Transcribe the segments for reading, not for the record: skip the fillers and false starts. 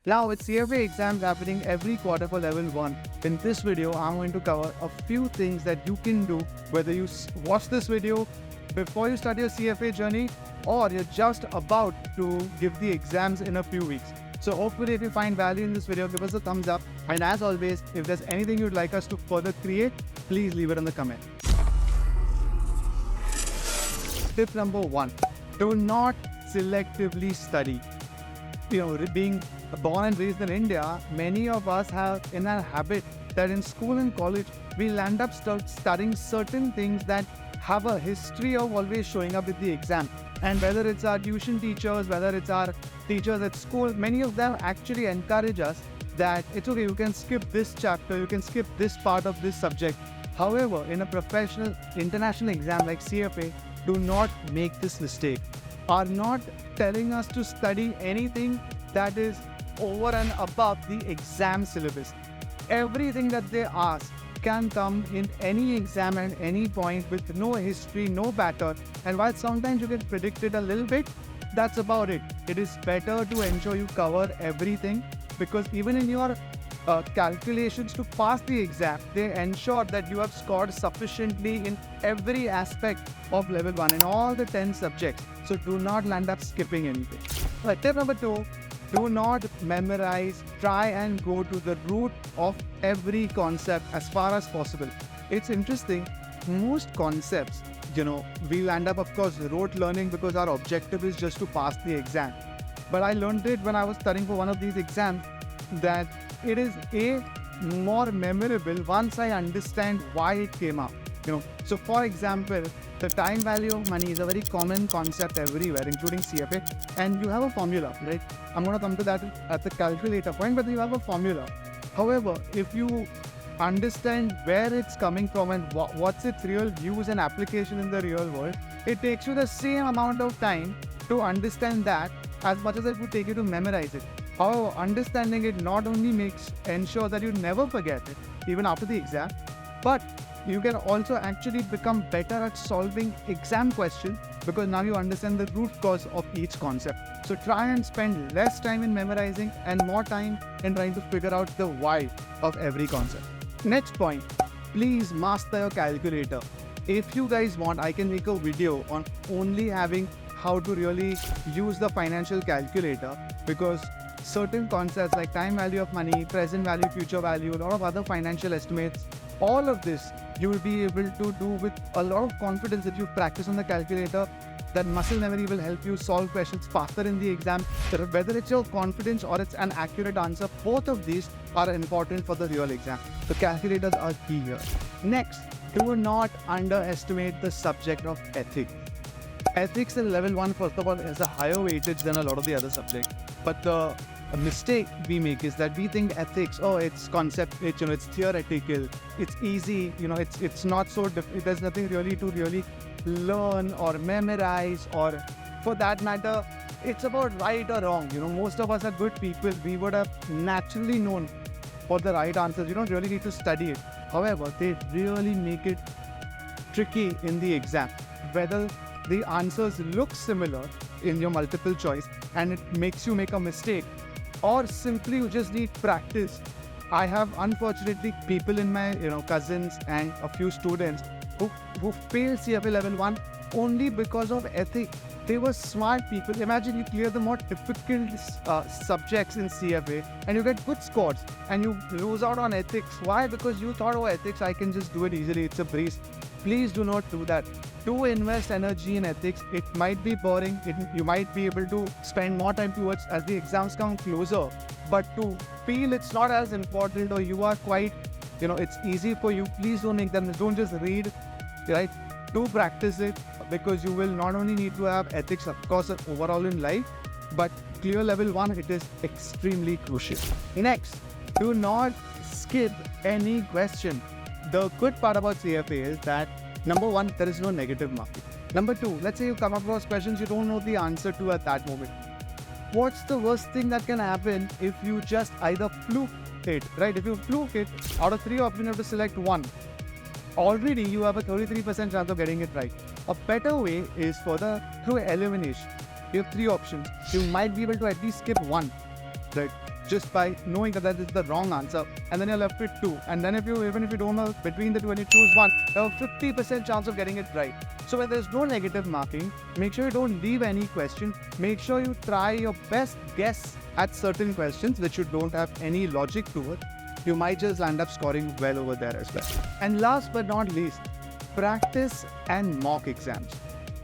Now, with CFA exams happening every quarter for level 1, in this video, I'm going to cover a few things that you can do whether you watch this video before you start your CFA journey or you're just about to give the exams in a few weeks. So hopefully if you find value in this video, give us a thumbs up. And as always, if there's anything you'd like us to further create, please leave it in the comment. Tip number 1, do not selectively study. Being born and raised in India, many of us have in our habit that in school and college, we'll end up studying certain things that have a history of always showing up with the exam. And whether it's our tuition teachers, whether it's our teachers at school, many of them actually encourage us that it's okay, you can skip this chapter, you can skip this part of this subject. However, in a professional international exam like CFA, do not make this mistake. Are not telling us to study anything that is over and above the exam syllabus. Everything that they ask can come in any exam at any point with no history, no pattern. And while sometimes you can predict it a little bit, that's about it. It is better to ensure you cover everything, because even in your calculations to pass the exam, they ensure that you have scored sufficiently in every aspect of level 1 in all the 10 subjects. So do not end up skipping anything. Tip number 2, do not memorize. Try and go to the root of every concept as far as possible. It's interesting, most concepts, we'll end up, of course, rote learning because our objective is just to pass the exam. But I learned it when I was studying for one of these exams that it is more memorable once I understand why it came up. So for example, the time value of money is a very common concept everywhere, including CFA, and you have a formula, right? I'm going to come to that at the calculator point, but you have a formula. However, if you understand where it's coming from and what's its real use and application in the real world, it takes you the same amount of time to understand that as much as it would take you to memorize it. However, understanding it not only ensure that you never forget it, even after the exam, but you can also actually become better at solving exam questions because now you understand the root cause of each concept. So try and spend less time in memorizing and more time in trying to figure out the why of every concept. Next point, please master your calculator. If you guys want, I can make a video on only having how to really use the financial calculator, because certain concepts like time value of money, present value, future value, a lot of other financial estimates, all of this you will be able to do with a lot of confidence if you practice on the calculator. That muscle memory will help you solve questions faster in the exam. Whether it's your confidence or it's an accurate answer, both of these are important for the real exam. The calculators are key here. Next, do not underestimate the subject of ethics. Ethics in level 1, first of all, has a higher weightage than a lot of the other subjects. But the mistake we make is that we think ethics, it's concept, it's theoretical, it's easy, it's not so there's nothing really to really learn or memorize, or for that matter, it's about right or wrong. Most of us are good people. We would have naturally known for the right answers. You don't really need to study it. However, they really make it tricky in the exam. Whether the answers look similar in your multiple choice and it makes you make a mistake, or simply you just need practice. I have unfortunately people in my cousins and a few students who failed CFA level 1 only because of ethics. They were smart people. Imagine you clear the more difficult subjects in CFA and you get good scores and you lose out on ethics. Why? Because you thought, ethics, I can just do it easily, it's a breeze. Please do not do that. Do invest energy in ethics. It might be boring. You might be able to spend more time towards as the exams come closer. But to feel it's not as important or you are quite, it's easy for you, please don't make them. Don't just read, right? Do practice it, because you will not only need to have ethics, of course, overall in life, but clear level 1, it is extremely crucial. Next, do not skip any question. The good part about CFA is that number 1, there is no negative marking. Number 2, let's say you come across questions you don't know the answer to at that moment. What's the worst thing that can happen if you just either fluke it, right? If you fluke it, out of 3 options, you have to select 1. Already you have a 33% chance of getting it right. A better way is through elimination. You have 3 options. You might be able to at least skip 1, right? just by knowing that that is the wrong answer, and then you're left with 2. And then even if you don't know between the two and you choose 1, you have a 50% chance of getting it right. So when there's no negative marking, make sure you don't leave any question. Make sure you try your best guess at certain questions which you don't have any logic to it. You might just end up scoring well over there as well. And last but not least, practice and mock exams.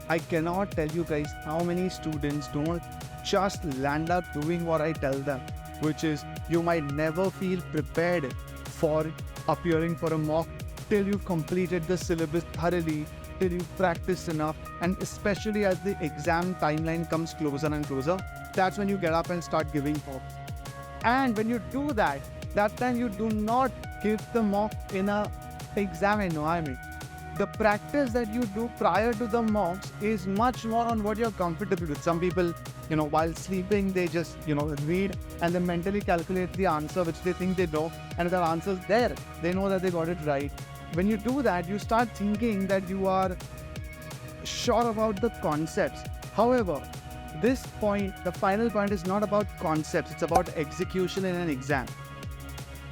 I cannot tell you guys how many students don't just land up doing what I tell them, which is you might never feel prepared for appearing for a mock till you've completed the syllabus thoroughly, till you've practiced enough, and especially as the exam timeline comes closer and closer, that's when you get up and start giving mocks. And when you do that, that time you do not give the mock in a exam environment. The practice that you do prior to the mocks is much more on what you're comfortable with. Some people, while sleeping, they just, read and then mentally calculate the answer which they think they know. And if the answer's there, they know that they got it right. When you do that, you start thinking that you are sure about the concepts. However, this point, the final point, is not about concepts. It's about execution in an exam.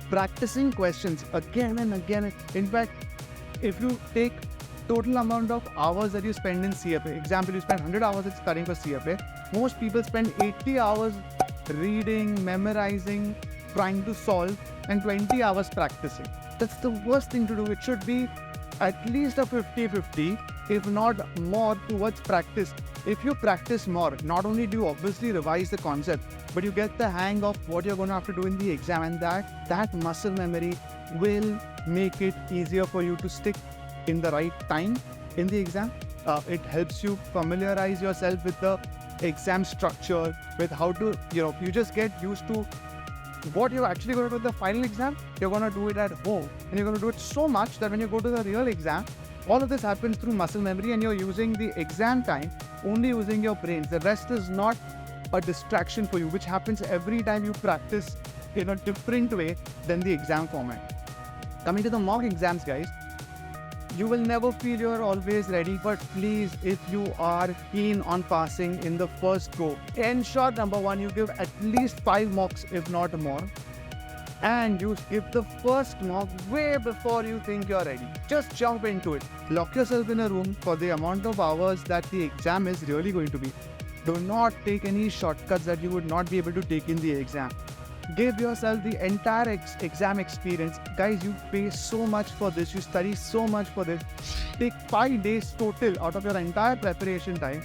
Practicing questions again and again. In fact, if you take total amount of hours that you spend in CFA, example, you spend 100 hours studying for CFA, most people spend 80 hours reading, memorizing, trying to solve, and 20 hours practicing. That's the worst thing to do. It should be at least a 50-50, if not more, towards practice. If you practice more, not only do you obviously revise the concept, but you get the hang of what you're going to have to do in the exam, and that muscle memory will make it easier for you to stick in the right time in the exam. It helps you familiarize yourself with the exam structure, with how to, you just get used to what you're actually going to do in the final exam. You're going to do it at home, and you're going to do it so much that when you go to the real exam, all of this happens through muscle memory, and you're using the exam time only using your brains. The rest is not a distraction for you, which happens every time you practice in a different way than the exam format. Coming to the mock exams, guys, you will never feel you're always ready, but please, if you are keen on passing in the first go, ensure number 1, you give at least 5 mocks, if not more. And you give the first mock way before you think you're ready. Just jump into it. Lock yourself in a room for the amount of hours that the exam is really going to be. Do not take any shortcuts that you would not be able to take in the exam. Give yourself the entire exam experience. Guys, you pay so much for this. You study so much for this. Take 5 days total out of your entire preparation time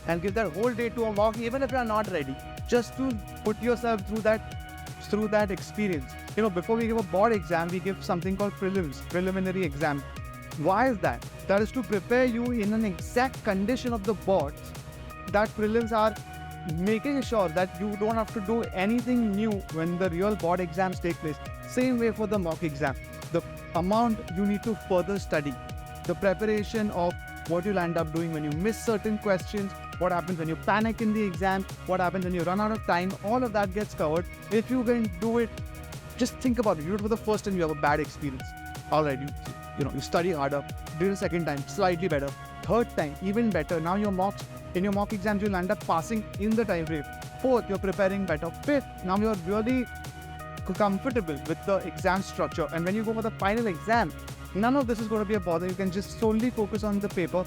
and give that whole day to a mock, even if you're not ready. Just to put yourself through that experience. Before we give a board exam, we give something called preliminary exam. Why is that? That is to prepare you in an exact condition of the board. That prelims are making sure that you don't have to do anything new when the real board exams take place. Same way for the mock exam. The amount you need to further study, the preparation of what you'll end up doing when you miss certain questions, what happens when you panic in the exam, what happens when you run out of time, all of that gets covered. If you can do it, just think about it. You do it for the first time, you have a bad experience. Alright, you study harder. Do it the second time, slightly better. Third time, even better. Now in your mock exams, you'll end up passing in the time frame. Fourth, you're preparing better. Fifth, now you're really comfortable with the exam structure. And when you go for the final exam, none of this is going to be a bother. You can just solely focus on the paper,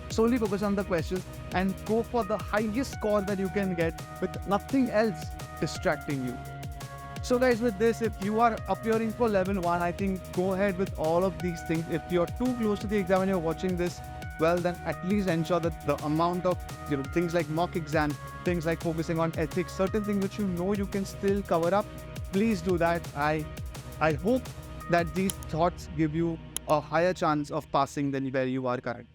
solely focus on the questions, and go for the highest score that you can get with nothing else distracting you. So guys, with this, if you are appearing for level 1, I think go ahead with all of these things. If you're too close to the exam and you're watching this, well, then at least ensure that the amount of things like mock exam, things like focusing on ethics, certain things which you can still cover up, please do that. I hope that these thoughts give you a higher chance of passing than where you are currently.